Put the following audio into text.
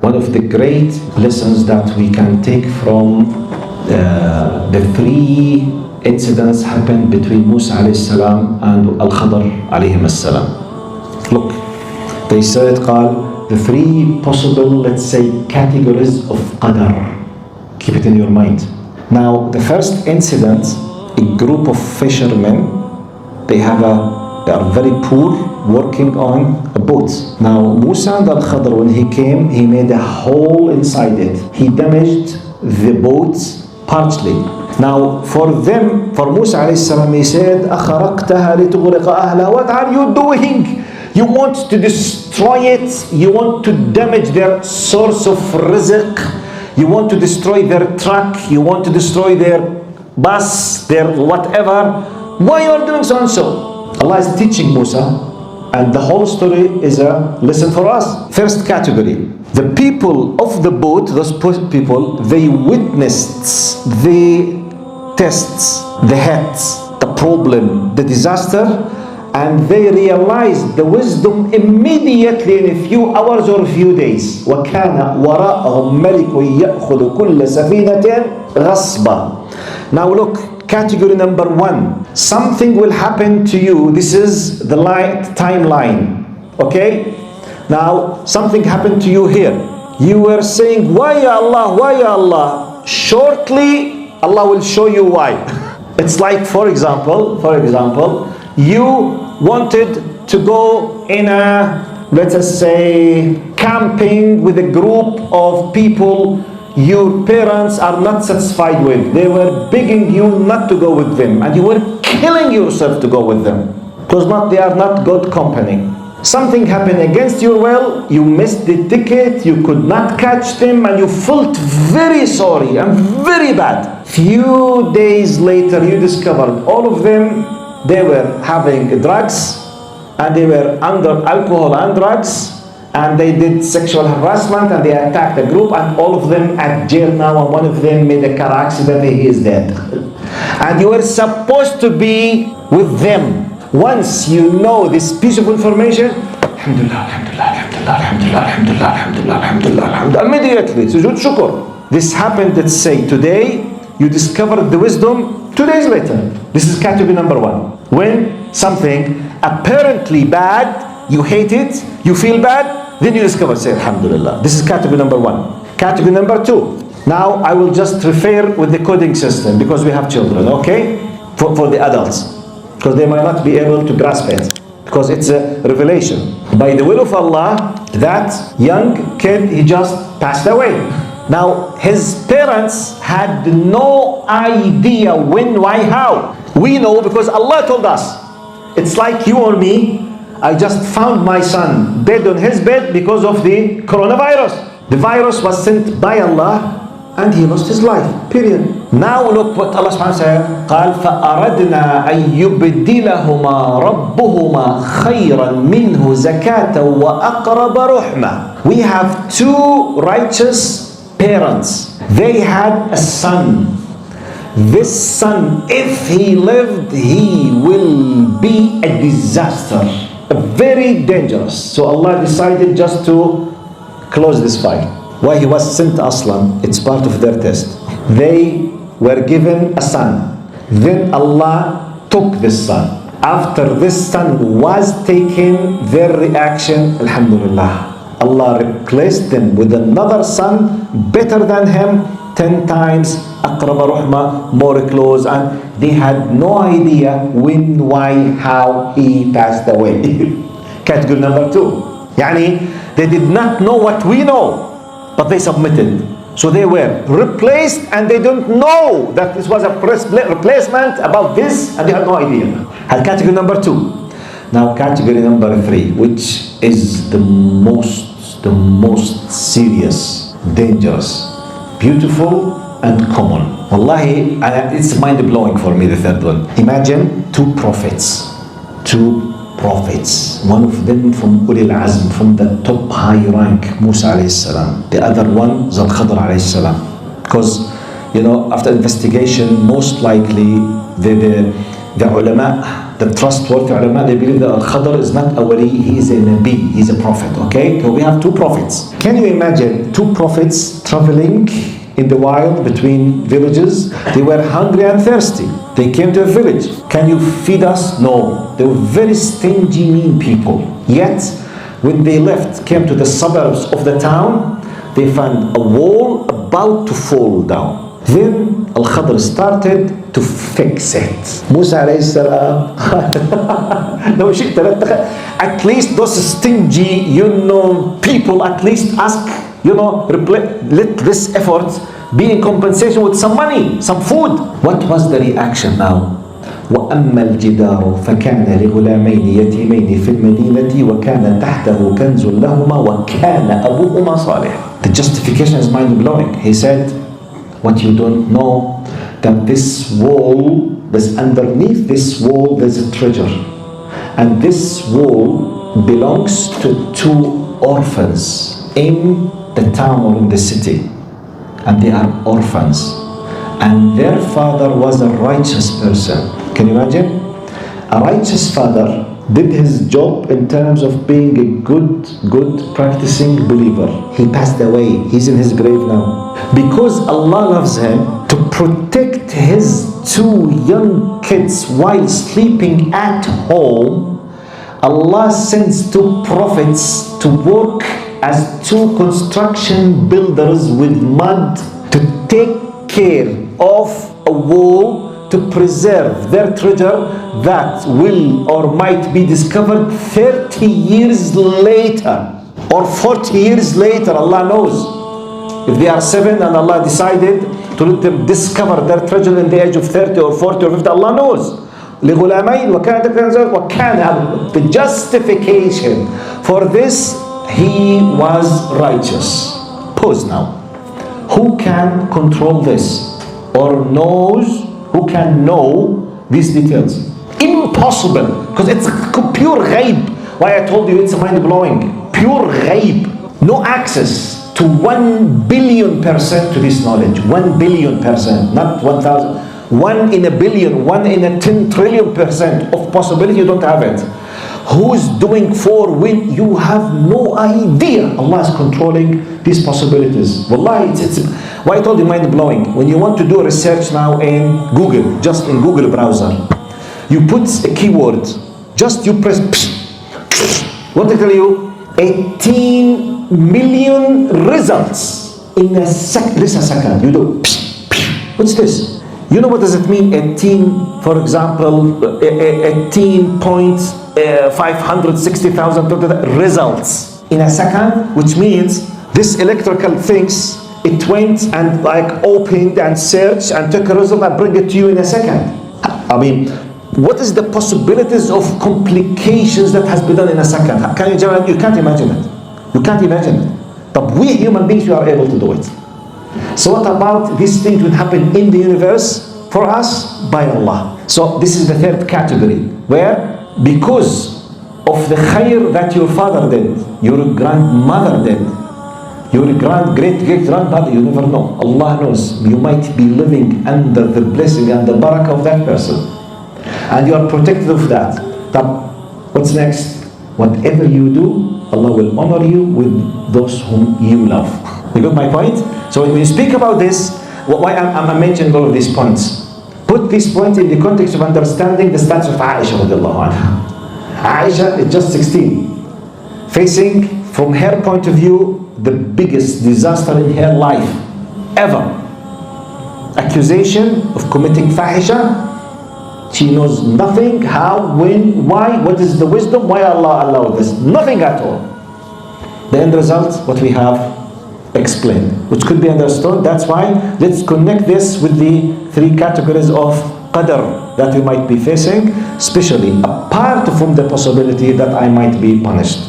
One of the great lessons that we can take from the three incidents happened between Musa alayhi salam and Al-Khadar alayhi salam. Look, they said, the three possible, let's say, categories of Qadar. Keep it in your mind. Now, the first incident, a group of fishermen, they are very poor, working on a boat. Now, Musa and Al-Khadar, when he came, he made a hole inside it. He damaged the boat partially. Now, for them, for Musa alayhi salam, he said, أَخَرَقْتَهَا لِتُغْرِقَ أَهْلَهَا. What are you doing? You want to destroy it. You want to damage their source of rizq. You want to destroy their truck. You want to destroy their bus, their whatever. Why you are doing so and so? Allah is teaching Musa, and the whole story is a lesson for us. First category, the people of the boat, those people, they witnessed the tests, the hats, the problem, the disaster, and they realized the wisdom immediately in a few hours or a few days. وَكَانَ وَرَاءَهُمْ مَلِكٌ يَأْخُذُ كُلَّ سَفِينَةٍ غَصْبًا. Now look, category number one, something will happen to you. This is the timeline, okay? Now, something happened to you here. You were saying, why ya Allah, why ya Allah? Shortly, Allah will show you why. It's like, for example, you wanted to go in a, let us say, camping with a group of people your parents are not satisfied with. They were begging you not to go with them, and you were killing yourself to go with them. Because they are not good company. Something happened against your will, you missed the ticket, you could not catch them, and you felt very sorry and very bad. Few days later, you discovered all of them, they were having drugs, and they were under alcohol and drugs, and they did sexual harassment, and they attacked the group, and all of them at jail now, and one of them made a car accident and he is dead. And you were supposed to be with them. Once you know this piece of information, Alhamdulillah, Alhamdulillah, Alhamdulillah, Alhamdulillah, Alhamdulillah, Alhamdulillah, Alhamdulillah, Alhamdulillah, immediately, sujood shukr. This happened, let's say, today, you discovered the wisdom 2 days later. This is category number one. When something apparently bad, you hate it, you feel bad, then you discover, say Alhamdulillah. This is category number one. Category number two. Now I will just refer with the coding system because we have children, okay? For the adults. Because they might not be able to grasp it. Because it's a revelation. By the will of Allah, that young kid, he just passed away. Now his parents had no idea when, why, how. We know because Allah told us. It's like you or me. I just found my son dead on his bed because of the coronavirus. The virus was sent by Allah and he lost his life, period. Now look what Allah subhanahu wa ta'ala said. قال فأردنا أن يبدلهما ربهما خيرا منه زكاة وأقرب رحمة. We have two righteous parents. They had a son. This son, if he lived, he will be a disaster. Very dangerous. So Allah decided just to close this file. Why he was sent Aslan? It's part of their test. They were given a son. Then Allah took this son. After this son was taken, their reaction, Alhamdulillah, Allah replaced them with another son better than him, 10 times aqrab rahma, more close, and they had no idea when, why, how he passed away. Category number two. Yani, they did not know what we know, but they submitted. So they were replaced and they don't know that this was a replacement about this, and they had no idea. And category number two. Now category number three, which is the most serious, dangerous, beautiful and common. Wallahi, it's mind-blowing for me, the third one. Imagine two prophets. One of them from Ulil Azm, from the top high rank, Musa alayhi salam. The other one, Al-Khadar alayhi salam. Because, after investigation, most likely the ulama, the trustworthy ulama, they believe that Al-Qadar is not a wali, he is a nabi, he's a prophet, okay? So we have two prophets. Can you imagine two prophets traveling in the wild between villages? They were hungry and thirsty. They came to a village. Can you feed us? No. They were very stingy, mean people. Yet, when they left, came to the suburbs of the town, they found a wall about to fall down. Then Al-Qadr started to fix it. Musa alayhi salam, at least those stingy, people at least ask, let this effort be in compensation with some money, some food. What was the reaction now? وأما الجدار فكان لغلامين يتيمين في المدينة وكان تحته كنز لهما وكان أبوهما صالحا. The justification is mind-blowing. He said, what you don't know, that this wall, there's underneath this wall, there's a treasure. And this wall belongs to two orphans in the town or in the city. And they are orphans. And their father was a righteous person. Can you imagine? A righteous father did his job in terms of being a good practicing believer. He passed away. He's in his grave now. Because Allah loves him, to protect his two young kids while sleeping at home, Allah sends two prophets to work as two construction builders with mud to take care of a wall to preserve their treasure that will or might be discovered 30 years later or 40 years later. Allah knows. If they are 7 and Allah decided to let them discover their treasure in the age of 30 or 40 or 50, Allah knows. لغلامين وكان the justification for this, he was righteous. Pause now. Who can control this or knows? Who can know these details? Impossible, because it's pure ghaib. Why I told you it's mind-blowing. Pure ghaib. No access to 1 billion% to this knowledge. 1 billion%, not 1,000. 1 in a billion, 1 in a 10 trillion% of possibility, you don't have it. Who's doing for when you have no idea? Allah is controlling these possibilities. Wallahi, it's why I told you mind-blowing. When you want to do research now in Google, just in Google browser, you put a keyword, just you press what they tell you? 18 million results in a second. You do what's this? You know what does it mean? 18, for example, 18.560,000 results in a second, which means this electrical things, it went and like opened and searched and took a result and bring it to you in a second. I mean, what is the possibilities of complications that has been done in a second? Can you imagine? You can't imagine it. You can't imagine it. But we human beings, we are able to do it. So what about these things would happen in the universe for us? By Allah. So this is the third category, where because of the khair that your father did, your grandmother did, your great-great-grandmother, you never know. Allah knows. You might be living under the blessing and the barakah of that person. And you are protected of that. But what's next? Whatever you do, Allah will honor you with those whom you love. You got my point? So when you speak about this, why I'm mentioning all of these points? Put these points in the context of understanding the status of Aisha radiallahu anha. Aisha is just 16, facing from her point of view the biggest disaster in her life ever. Accusation of committing fahisha. She knows nothing, how, when, why, what is the wisdom, why Allah allowed this. Nothing at all. The end result, what we have explained, which could be understood. That's why let's connect this with the 3 categories of qadar that we might be facing, especially apart from the possibility that I might be punished.